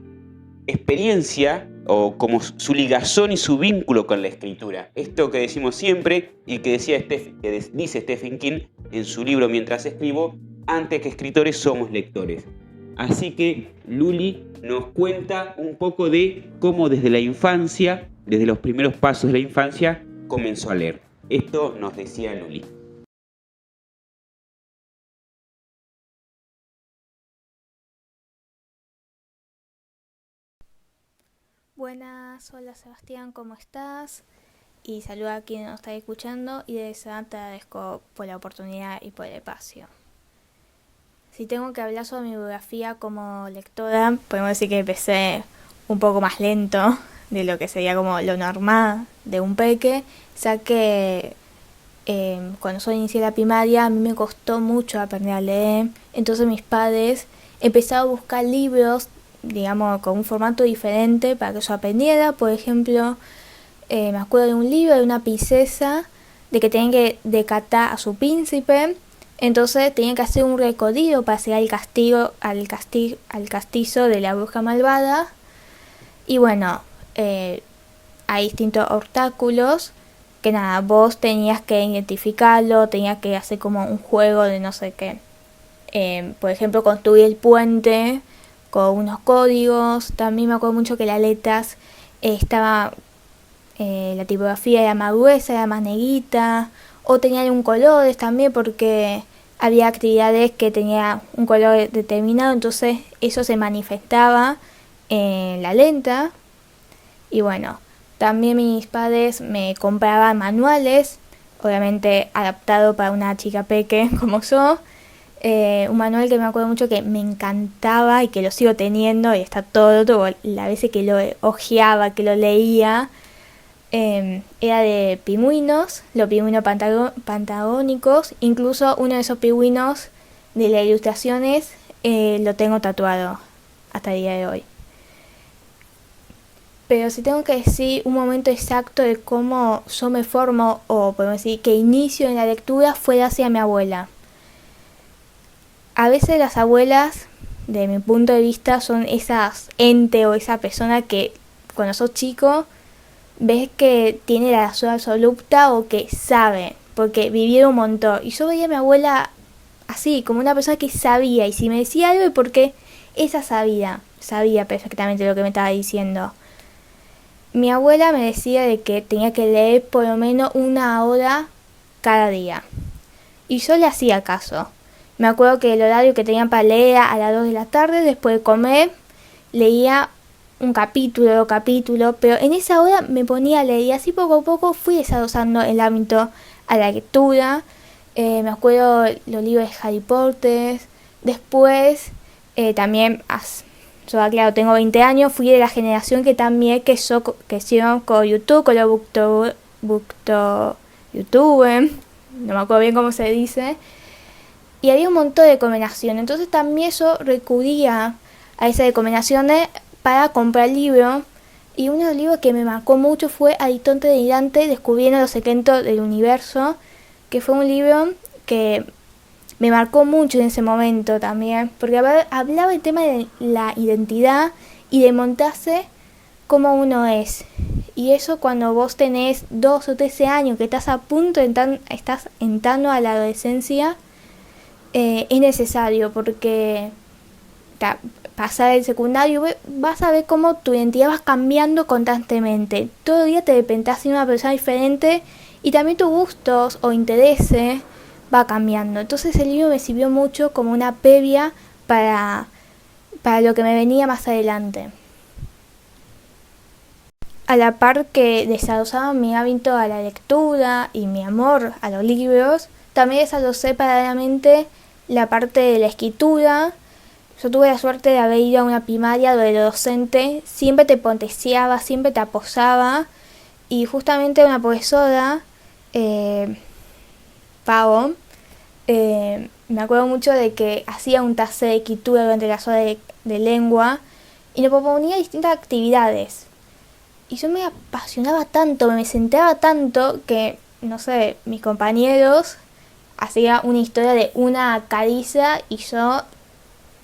experiencia o como su ligazón y su vínculo con la escritura. Esto que decimos siempre y que dice Stephen King en su libro Mientras escribo, antes que escritores somos lectores. Así que Luli nos cuenta un poco de cómo desde la infancia, desde los primeros pasos de la infancia, comenzó a leer. Esto nos decía Luli. Buenas, hola Sebastián, ¿cómo estás? Y saluda a quien nos está escuchando y de esa te agradezco por la oportunidad y por el espacio. Si tengo que hablar sobre mi biografía como lectora, podemos decir que empecé un poco más lento de lo que sería como lo normal de un peque, ya que cuando yo inicié la primaria a mí me costó mucho aprender a leer, entonces mis padres empezaron a buscar libros, digamos, con un formato diferente para que yo aprendiera. Por ejemplo, me acuerdo de un libro de una princesa de que tenían que decatar a su príncipe, entonces tenían que hacer un recorrido para llegar al castillo de la bruja malvada. Y bueno, hay distintos obstáculos que nada, vos tenías que identificarlo, tenías que hacer como un juego de no sé qué. Por ejemplo, construir el puente con unos códigos. También me acuerdo mucho que las letras estaba, la tipografía era más gruesa, era más negrita, o tenían un color también porque había actividades que tenían un color determinado, entonces eso se manifestaba en la letra. Y bueno, también mis padres me compraban manuales, obviamente adaptado para una chica peque como yo. Un manual que me acuerdo mucho que me encantaba y que lo sigo teniendo y está todo las veces que lo hojeaba, que lo leía, era de pingüinos, los pingüinos patagónicos. Incluso uno de esos pingüinos de las ilustraciones lo tengo tatuado hasta el día de hoy. Pero si tengo que decir un momento exacto de cómo yo me formo, o podemos decir que inicio en la lectura, fue hacia mi abuela. A veces las abuelas, de mi punto de vista, son esas ente o esa persona que cuando sos chico ves que tiene la razón absoluta o que sabe, porque vivieron un montón. Y yo veía a mi abuela así, como una persona que sabía, y si me decía algo es porque esa sabía perfectamente lo que me estaba diciendo. Mi abuela me decía de que tenía que leer por lo menos 1 hora cada día. Y yo le hacía caso. Me acuerdo que el horario que tenía para leer a las 2 de la tarde, después de comer, leía un capítulo, pero en esa hora me ponía a leer y así poco a poco fui desarrollando el hábito a la lectura. Me acuerdo los libros de Harry Potter. Después también, yo claro, tengo 20 años, fui de la generación que también creció con YouTube, con los YouTube, no me acuerdo bien cómo se dice. Y había un montón de recomendaciones, entonces también yo recurría a esas recomendaciones para comprar libros. Y uno de los libros que me marcó mucho fue Aristóteles delirante, descubriendo los secretos del universo, que fue un libro que me marcó mucho en ese momento también, porque hablaba del tema de la identidad y de montarse como uno es. Y eso cuando vos tenés 12 o 13 años, que estás a punto de estás entrando a la adolescencia, es necesario, porque pasar el secundario vas a ver cómo tu identidad va cambiando constantemente. Todo el día te dependás de una persona diferente y también tus gustos o intereses va cambiando. Entonces el libro me sirvió mucho como una previa para lo que me venía más adelante. A la par que desarrollaba mi hábito a la lectura y mi amor a los libros, también desarrollé paralelamente la parte de la escritura. Yo tuve la suerte de haber ido a una primaria donde el docente siempre te potenciaba, siempre te apoyaba, y justamente una profesora, Pavo, me acuerdo mucho de que hacía un taller de escritura durante las horas de lengua y nos proponía distintas actividades. Y yo me apasionaba tanto, me centraba tanto que, no sé, mis compañeros hacían una historia de una caricia y yo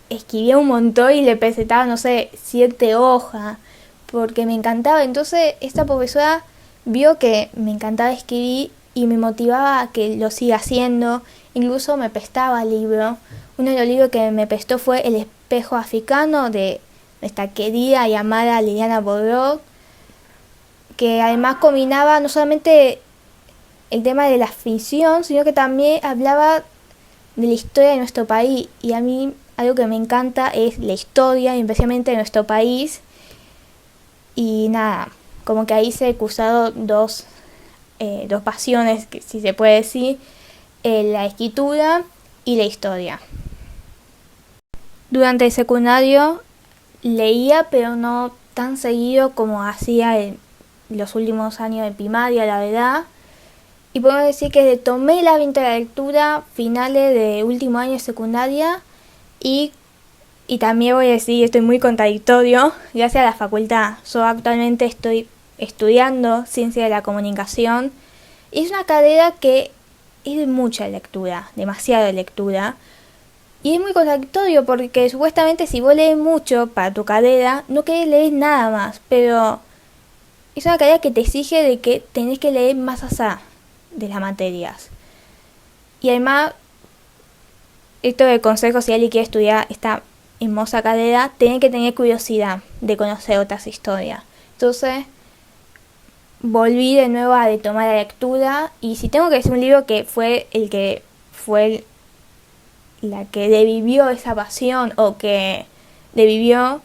escribía un montón y le presentaba, no sé, 7 hojas, porque me encantaba. Entonces esta profesora vio que me encantaba escribir y me motivaba a que lo siga haciendo. Incluso me prestaba libros. Uno de los libros que me prestó fue El espejo africano de esta querida y amada Liliana Boudreau, que además combinaba no solamente el tema de la ficción, sino que también hablaba de la historia de nuestro país. Y a mí algo que me encanta es la historia, y especialmente de nuestro país. Y nada, como que ahí se he cruzado dos pasiones, que si se puede decir, la escritura y la historia. Durante el secundario leía, pero no tan seguido como hacía en los últimos años de primaria, la verdad. Y podemos decir que tomé el hábito de la lectura finales de último año de secundaria, y también voy a decir, estoy muy contradictorio, gracias a la facultad. Yo actualmente estoy estudiando Ciencia de la Comunicación y es una carrera que es de mucha lectura, demasiada lectura. Y es muy contradictorio porque supuestamente si vos lees mucho para tu carrera, no querés leer nada más, pero es una carrera que te exige de que tenés que leer más allá de las materias. Y además, esto de consejo, si alguien quiere estudiar esta hermosa carrera, tiene que tener curiosidad de conocer otras historias. Entonces, volví de nuevo a retomar la lectura, y si tengo que decir un libro que fue la que revivió esa pasión, o que revivió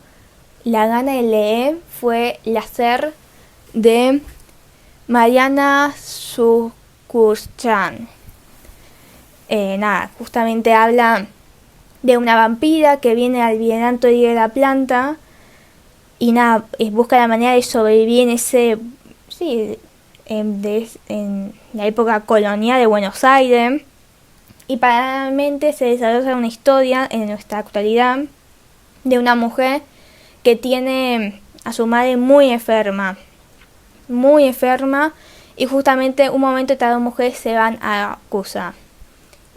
la gana de leer, fue El hacer de Mariana Sucurchan. Justamente habla de una vampira que viene al Bienalto de la Planta y busca la manera de sobrevivir en ese, en la época colonial de Buenos Aires. Y paralelamente se desarrolla una historia en nuestra actualidad de una mujer que tiene a su madre muy enferma, y justamente un momento estas dos mujeres se van a Cusa.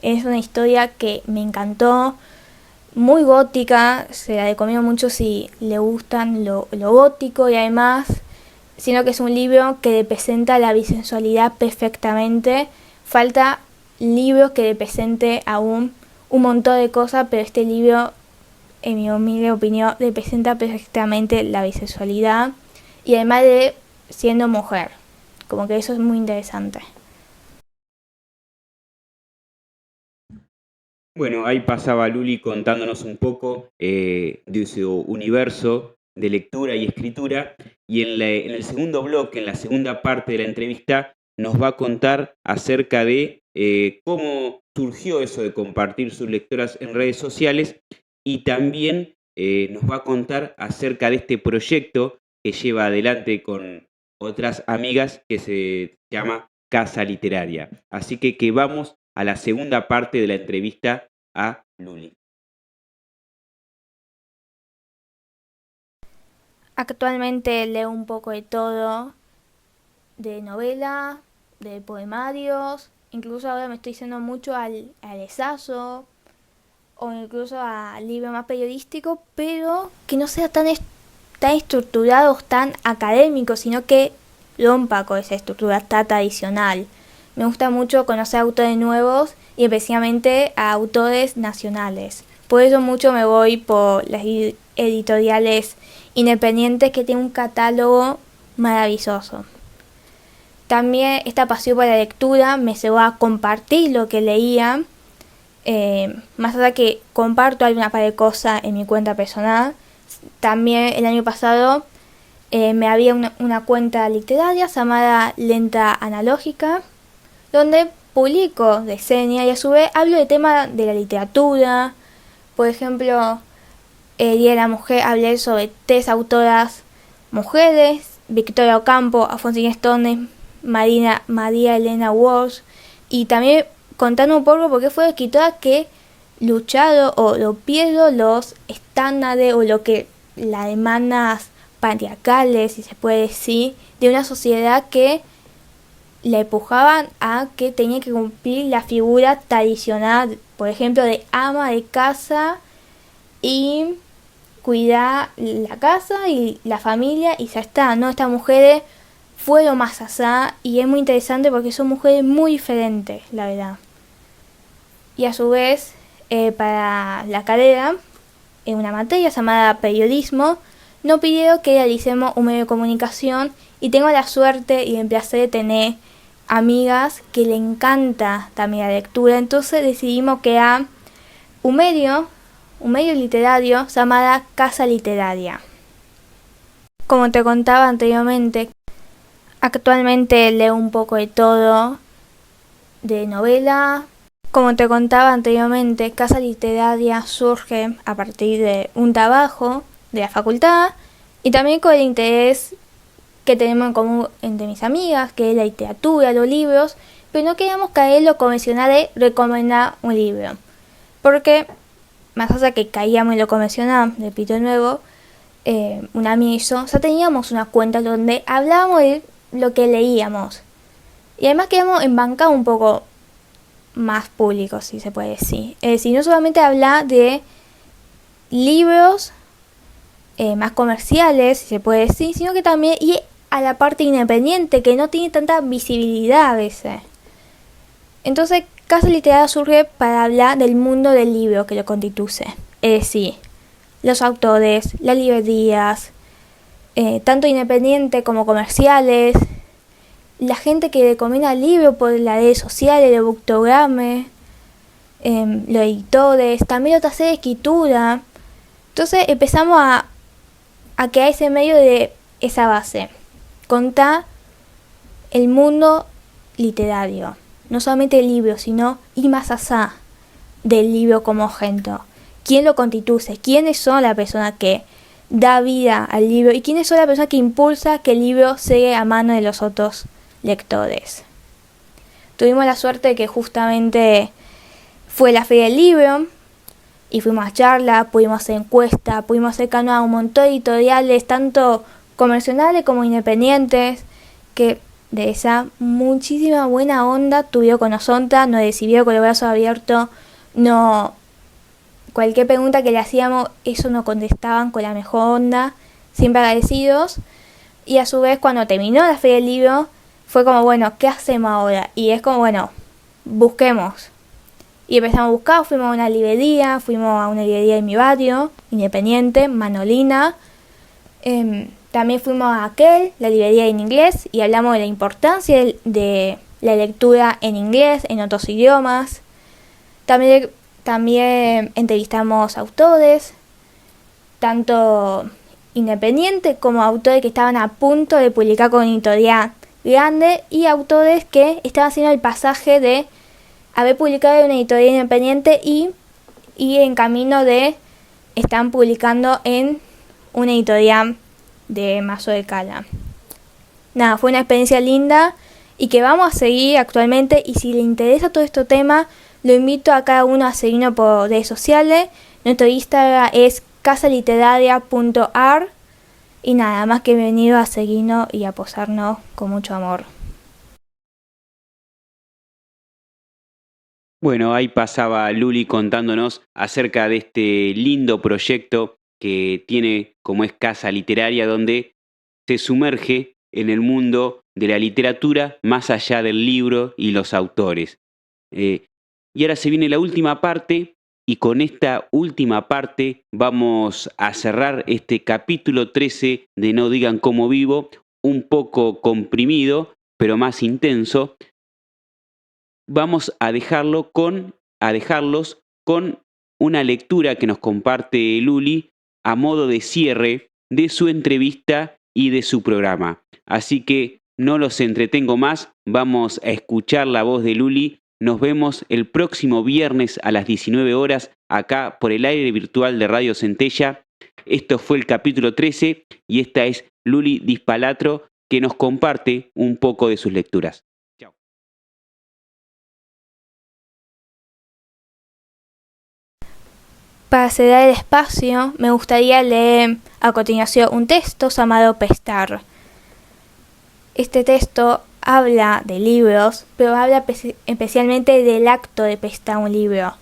Es una historia que me encantó, muy gótica, se la recomiendo mucho si le gustan lo gótico, y además, sino que es un libro que representa la bisexualidad perfectamente. Falta libros que represente aún un montón de cosas, pero este libro, en mi humilde opinión, representa perfectamente la bisexualidad, y además de siendo mujer, como que eso es muy interesante. Bueno, ahí pasaba Luli contándonos un poco de su universo de lectura y escritura, y en el segundo bloque, en la segunda parte de la entrevista, nos va a contar acerca de cómo surgió eso de compartir sus lecturas en redes sociales, y también nos va a contar acerca de este proyecto que lleva adelante con otras amigas que se llama Casa Literaria. Así que vamos a la segunda parte de la entrevista a Luli. Actualmente leo un poco de todo, de novela, de poemarios, incluso ahora me estoy yendo mucho al ensayo o incluso a libros más periodísticos, pero que no sea tan estructurados, tan académicos, sino que rompa con esa estructura tan tradicional. Me gusta mucho conocer autores nuevos y especialmente a autores nacionales. Por eso mucho me voy por las editoriales independientes que tienen un catálogo maravilloso. También esta pasión por la lectura me llevó a compartir lo que leía. Más allá que comparto alguna par de cosas en mi cuenta personal, también el año pasado me había una cuenta literaria llamada Lenta Analógica, donde publico reseñas y a su vez hablo de temas de la literatura. Por ejemplo, el Día de la Mujer hablé sobre 3 autoras mujeres: Victoria Ocampo, Alfonsina Storni, María Elena Walsh, y también contando un poco por qué fue la escritora que lucharon o rompieron los estándares o lo que las demandas patriarcales, si se puede decir, de una sociedad que le empujaban a que tenía que cumplir la figura tradicional, por ejemplo, de ama de casa y cuidar la casa y la familia y ya está, ¿no? Estas mujeres fueron más allá y es muy interesante porque son mujeres muy diferentes, la verdad. Y a su vez, para la carrera, en una materia llamada periodismo, nos pidieron que realicemos un medio de comunicación y tengo la suerte y el placer de tener amigas que le encanta también la lectura. Entonces decidimos crear un medio literario llamada Casa Literaria. Como te contaba anteriormente, actualmente leo un poco de todo, de novela. Como te contaba anteriormente, Casa Literaria surge a partir de un trabajo de la facultad y también con el interés que tenemos en común entre mis amigas, que es la literatura, los libros, pero no queríamos caer en lo convencional de recomendar un libro, porque más allá que caíamos en lo convencional, repito de nuevo, una amiga y yo ya teníamos una cuenta donde hablábamos de lo que leíamos y además queríamos embancar un poco más público, si se puede decir. Es decir, no solamente hablar de libros más comerciales, si se puede decir, sino que también ir a la parte independiente, que no tiene tanta visibilidad a veces. Entonces, Casa Literaria surge para hablar del mundo del libro que lo constituye. Es decir, los autores, las librerías, tanto independientes como comerciales, la gente que recomienda el libro por las redes sociales, los booktogrames, los editores, también otras series de escritura. Entonces empezamos a crear ese medio de esa base. Contar el mundo literario. No solamente el libro, sino ir más allá del libro como objeto. ¿Quién lo constituye? ¿Quiénes son las personas que da vida al libro? ¿Y quiénes son las personas que impulsa que el libro llegue a mano de los otros lectores? Tuvimos la suerte de que justamente fue la Feria del Libro y fuimos a charlas, pudimos hacer encuestas, pudimos acercarnos a un montón de editoriales, tanto comerciales como independientes, que de esa muchísima buena onda tuvieron con nosotras, nos recibieron con los brazos abiertos, no, cualquier pregunta que le hacíamos, eso nos contestaban con la mejor onda, siempre agradecidos. Y a su vez, cuando terminó la Feria del Libro, fue como, bueno, ¿qué hacemos ahora? Y es como, bueno, busquemos. Y empezamos a buscar, fuimos a una librería de mi barrio, independiente, Manolina. También fuimos a aquel, la librería en inglés, y hablamos de la importancia de la lectura en inglés, en otros idiomas. También también entrevistamos autores, tanto independientes como autores que estaban a punto de publicar con una editorial grande y autores que estaban haciendo el pasaje de haber publicado en una editorial independiente y en camino de están publicando en una editorial de Mazo de Cala. Nada, fue una experiencia linda y que vamos a seguir actualmente, y si le interesa todo este tema, lo invito a cada uno a seguirnos por redes sociales. Nuestro Instagram es casaliteraria.ar y nada más que venido a seguirnos y a posarnos con mucho amor. Bueno, ahí pasaba Luli contándonos acerca de este lindo proyecto que tiene como es Casa Literaria, donde se sumerge en el mundo de la literatura más allá del libro y los autores. Y ahora se viene la última parte, y con esta última parte vamos a cerrar este capítulo 13 de No digan cómo vivo, un poco comprimido, pero más intenso. Vamos a dejarlos con una lectura que nos comparte Luli a modo de cierre de su entrevista y de su programa. Así que no los entretengo más, vamos a escuchar la voz de Luli. Nos vemos el próximo viernes a las 19 horas acá por el aire virtual de Radio Centella. Esto fue el capítulo 13 y esta es Luli Dispalatro, que nos comparte un poco de sus lecturas. Para cerrar el espacio, me gustaría leer a continuación un texto llamado Pestar. Este texto habla de libros, pero habla especialmente del acto de pestar un libro.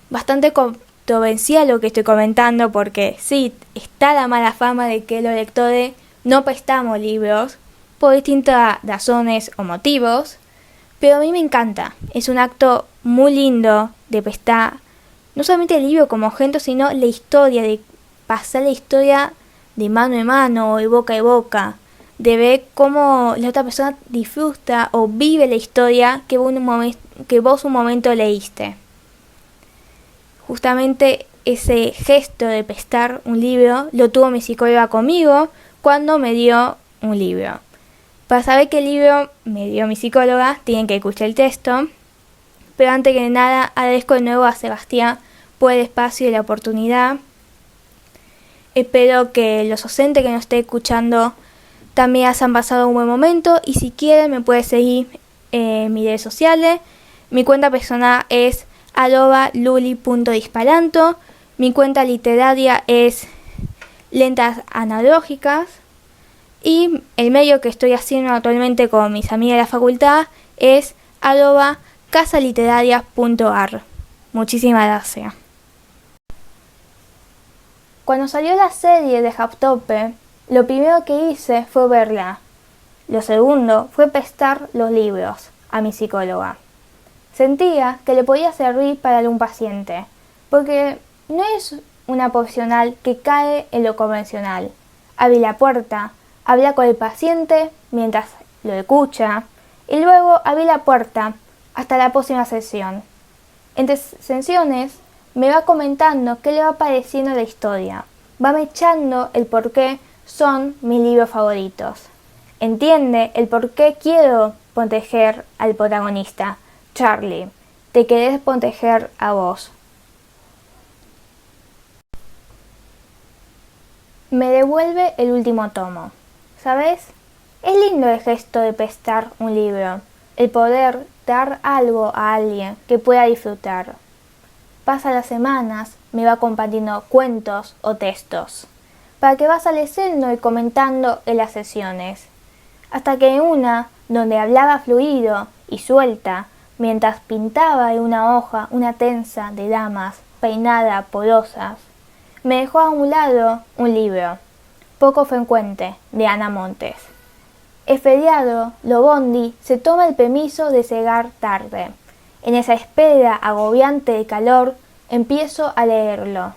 Bastante controversial lo que estoy comentando, porque sí, está la mala fama de que los lectores no prestamos libros por distintas razones o motivos, pero a mí me encanta. Es un acto muy lindo de prestar no solamente el libro como objeto, sino la historia, de pasar la historia de mano en mano o de boca en boca, de ver cómo la otra persona disfruta o vive la historia que vos un momento leíste. Justamente ese gesto de prestar un libro lo tuvo mi psicóloga conmigo cuando me dio un libro. Para saber qué libro me dio mi psicóloga, tienen que escuchar el texto. Pero antes que nada, agradezco de nuevo a Sebastián por el espacio y la oportunidad. Espero que los docentes que nos estén escuchando también hayan pasado un buen momento, y si quieren me pueden seguir en mis redes sociales. Mi cuenta personal es @luli.dispalanto. Mi cuenta literaria es Lentas Analógicas. Y el medio que estoy haciendo actualmente con mis amigas de la facultad es @casaliteraria.ar. Muchísimas gracias. Cuando salió la serie de Japtope, lo primero que hice fue verla. Lo segundo fue prestar los libros a mi psicóloga. Sentía que le podía servir para algún paciente, porque no es una profesional que cae en lo convencional. Abre la puerta, habla con el paciente mientras lo escucha, y luego abre la puerta hasta la próxima sesión. Entre sesiones me va comentando qué le va pareciendo la historia, va me echando el por qué son mis libros favoritos. Entiende el por qué quiero proteger al protagonista. Charlie, te querés proteger a vos. Me devuelve el último tomo. ¿Sabes? Es lindo el gesto de prestar un libro, el poder dar algo a alguien que pueda disfrutar. Pasa las semanas, me va compartiendo cuentos o textos, para que vas leyendo y comentando en las sesiones. Hasta que en una, donde hablaba fluido y suelta, mientras pintaba en una hoja una tensa de damas peinadas porosas, me dejó a un lado un libro, poco frecuente, de Ana Montes. Es feriado, lo bondi se toma el permiso de llegar tarde. En esa espera agobiante de calor, empiezo a leerlo.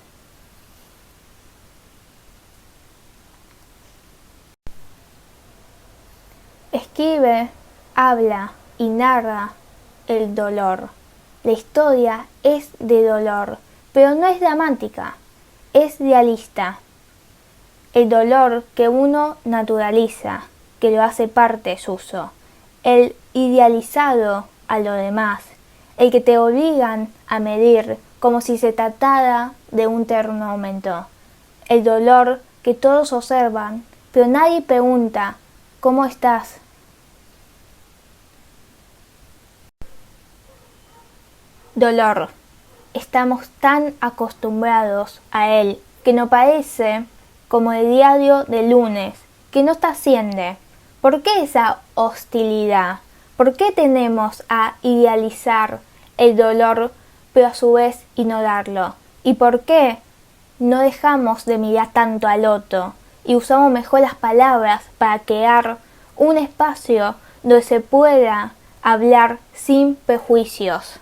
Escribe, habla y narra el dolor. La historia es de dolor, pero no es dramática, es realista. El dolor que uno naturaliza, que lo hace parte suyo. El idealizado a lo demás, el que te obligan a medir como si se tratara de un termómetro. El dolor que todos observan, pero nadie pregunta, ¿cómo estás? Dolor. Estamos tan acostumbrados a él que nos parece como el diario de lunes, que no trasciende. ¿Por qué esa hostilidad? ¿Por qué tenemos a idealizar el dolor, pero a su vez ignorarlo? ¿Y por qué no dejamos de mirar tanto al otro y usamos mejor las palabras para crear un espacio donde se pueda hablar sin prejuicios?